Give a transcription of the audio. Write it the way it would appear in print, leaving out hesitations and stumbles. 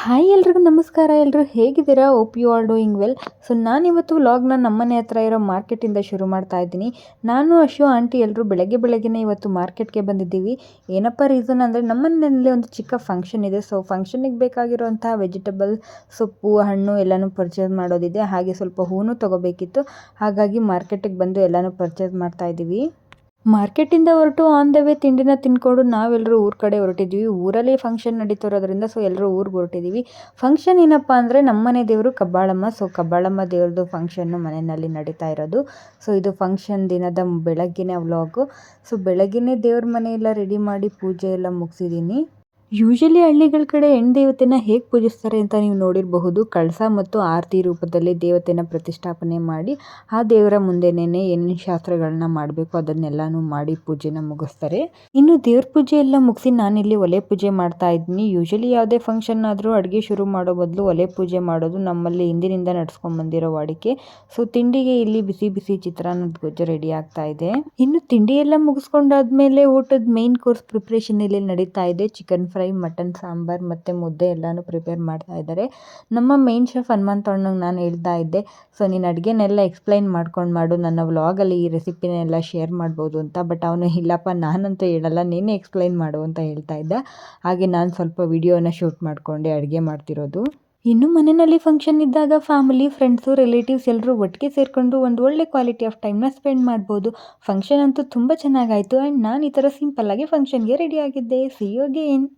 Hi ಎಲ್ರಿಗೂ ನಮಸ್ಕಾರ. ಎಲ್ಲರೂ ಹೇಗಿದ್ದೀರಾ? Hope you are doing well. So ನಾನಿವತ್ತು ವ್ಲಾಗ್ನ ನಮ್ಮನೆ ಹತ್ರ ಇರೋ ಮಾರ್ಕೆಟಿಂದ ಶುರು ಮಾಡ್ತಾ ಇದ್ದೀನಿ. ನಾನು ಅಶು ಆಂಟಿ ಎಲ್ಲರೂ ಬೆಳಗ್ಗೆನೇ ಇವತ್ತು ಮಾರ್ಕೆಟ್ಗೆ ಬಂದಿದ್ದೀವಿ. ಏನಪ್ಪ ರೀಸನ್ ಅಂದರೆ ನಮ್ಮನೆಯಲ್ಲಿ ಒಂದು ಚಿಕ್ಕ ಫಂಕ್ಷನ್ ಇದೆ. ಸೊ ಫಂಕ್ಷನಿಗೆ ಬೇಕಾಗಿರುವಂಥ ವೆಜಿಟೇಬಲ್, ಸೊಪ್ಪು, ಹಣ್ಣು ಎಲ್ಲನೂ ಪರ್ಚೇಸ್ ಮಾಡೋದಿದೆ. ಹಾಗೆ ಸ್ವಲ್ಪ ಹೂವು ತೊಗೋಬೇಕಿತ್ತು. ಹಾಗಾಗಿ ಮಾರ್ಕೆಟಿಗೆ ಬಂದು ಎಲ್ಲನೂ ಪರ್ಚೇಸ್ ಮಾಡ್ತಾ ಇದ್ದೀವಿ. ಮಾರ್ಕೆಟಿಂದ ಹೊರಟು ಆನ್ ದ ವೇ ತಿಂಡಿನ ತಿನ್ಕೊಂಡು ನಾವೆಲ್ಲರೂ ಊರ ಕಡೆ ಹೊರಟಿದ್ವಿ. ಊರಲ್ಲಿ ಫಂಕ್ಷನ್ ನಡೀತಿರೋದ್ರಿಂದ ಸೊ ಎಲ್ಲರೂ ಊರಿಗೆ ಹೊರಟಿದ್ದೀವಿ. ಫಂಕ್ಷನ್ ಏನಪ್ಪ ಅಂದರೆ ನಮ್ಮನೆ ದೇವರು ಕಬ್ಬಾಳಮ್ಮ. ಸೊ ಕಬ್ಬಾಳಮ್ಮ ದೇವ್ರದ್ದು ಫಂಕ್ಷನ್ನು ಮನೆಯಲ್ಲಿ ನಡೀತಾ ಇರೋದು. ಸೊ ಇದು ಫಂಕ್ಷನ್ ದಿನದ ಬೆಳಗ್ಗಿನ ವ್ಲಾಗು. ಸೊ ಬೆಳಗ್ಗೆನೇ ದೇವ್ರ ಮನೆಯೆಲ್ಲ ರೆಡಿ ಮಾಡಿ ಪೂಜೆ ಎಲ್ಲ ಮುಗಿಸಿದ್ದೀನಿ. ಯೂಶಲಿ ಹಳ್ಳಿಗಳ ಕಡೆ ಹೆಣ್ಣು ದೇವತೆನ ಹೇಗೆ ಪೂಜಿಸ್ತಾರೆ ಅಂತ ನೀವು ನೋಡಿರಬಹುದು. ಕಳಸ ಮತ್ತು ಆರತಿ ರೂಪದಲ್ಲಿ ದೇವತೆನ ಪ್ರತಿಷ್ಠಾಪನೆ ಮಾಡಿ ಆ ದೇವರ ಮುಂದೆನೇ ಏನೇನು ಶಾಸ್ತ್ರಗಳನ್ನ ಮಾಡಬೇಕು ಅದನ್ನೆಲ್ಲನೂ ಮಾಡಿ ಪೂಜೆನ ಮುಗಿಸ್ತಾರೆ. ಇನ್ನು ದೇವ್ರ ಪೂಜೆ ಎಲ್ಲ ಮುಗಿಸಿ ನಾನಿಲ್ಲಿ ಒಲೆ ಪೂಜೆ ಮಾಡ್ತಾ ಇದ್ದೀನಿ. ಯೂಶಲಿ ಯಾವುದೇ ಫಂಕ್ಷನ್ ಆದರೂ ಅಡುಗೆ ಶುರು ಮಾಡೋ ಬದಲು ಒಲೆ ಪೂಜೆ ಮಾಡೋದು ನಮ್ಮಲ್ಲಿ ಹಿಂದಿನಿಂದ ನಡ್ಸ್ಕೊಂಡು ಬಂದಿರೋ ವಾಡಿಕೆ. ಸೊ ತಿಂಡಿಗೆ ಇಲ್ಲಿ ಬಿಸಿ ಬಿಸಿ ಚಿತ್ರಾನ್ನದ ಗೊಜ್ಜು ರೆಡಿ ಆಗ್ತಾ ಇದೆ. ಇನ್ನು ತಿಂಡಿ ಎಲ್ಲ ಮುಗಿಸ್ಕೊಂಡಾದ್ಮೇಲೆ ಊಟದ ಮೇನ್ ಕೋರ್ಸ್ ಪ್ರಿಪ್ರೇಷನ್ ಇಲ್ಲಿ ನಡೀತಾ ಇದೆ. ಚಿಕನ್ ಫ್ರೈ, ಮಟನ್ ಸಾಂಬಾರ್ ಮತ್ತು ಮುದ್ದೆ ಎಲ್ಲನೂ ಪ್ರಿಪೇರ್ ಮಾಡ್ತಾ ಇದ್ದಾರೆ. ನಮ್ಮ ಮೇನ್ ಶೆಫ್ ಹನುಮಂತಣ್ಣಂಗೆ ನಾನು ಹೇಳ್ತಾ ಇದ್ದೆ, ಸೊ ನೀನು ಅಡುಗೆನೆಲ್ಲ ಎಕ್ಸ್ಪ್ಲೈನ್ ಮಾಡ್ಕೊಂಡು ಮಾಡು, ನನ್ನ ವ್ಲಾಗಲ್ಲಿ ಈ ರೆಸಿಪಿನೆಲ್ಲ ಶೇರ್ ಮಾಡ್ಬೋದು ಅಂತ. ಬಟ್ ಅವನು ಇಲ್ಲಪ್ಪ ನಾನಂತೂ ಹೇಳಲ್ಲ, ನೀನೇ ಎಕ್ಸ್ಪ್ಲೈನ್ ಮಾಡು ಅಂತ ಹೇಳ್ತಾ ಇದ್ದ. ಹಾಗೆ ನಾನು ಸ್ವಲ್ಪ ವಿಡಿಯೋನ ಶೂಟ್ ಮಾಡಿಕೊಂಡೆ ಅಡುಗೆ ಮಾಡ್ತಿರೋದು. ಇನ್ನು ಮನೆಯಲ್ಲಿ ಫಂಕ್ಷನ್ ಇದ್ದಾಗ ಫ್ಯಾಮಿಲಿ, ಫ್ರೆಂಡ್ಸು, ರಿಲೇಟಿವ್ಸ್ ಎಲ್ಲರೂ ಒಟ್ಟಿಗೆ ಸೇರಿಕೊಂಡು ಒಂದು ಒಳ್ಳೆ ಕ್ವಾಲಿಟಿ ಆಫ್ ಟೈಮ್ನ ಸ್ಪೆಂಡ್ ಮಾಡ್ಬೋದು. ಫಂಕ್ಷನ್ ಅಂತೂ ತುಂಬ ಚೆನ್ನಾಗಾಯಿತು. ಆ್ಯಂಡ್ ನಾನು ಈ ಥರ ಸಿಂಪಲ್ಲಾಗಿ ಫಂಕ್ಷನ್ಗೆ ರೆಡಿ ಆಗಿದ್ದೆ. See you again.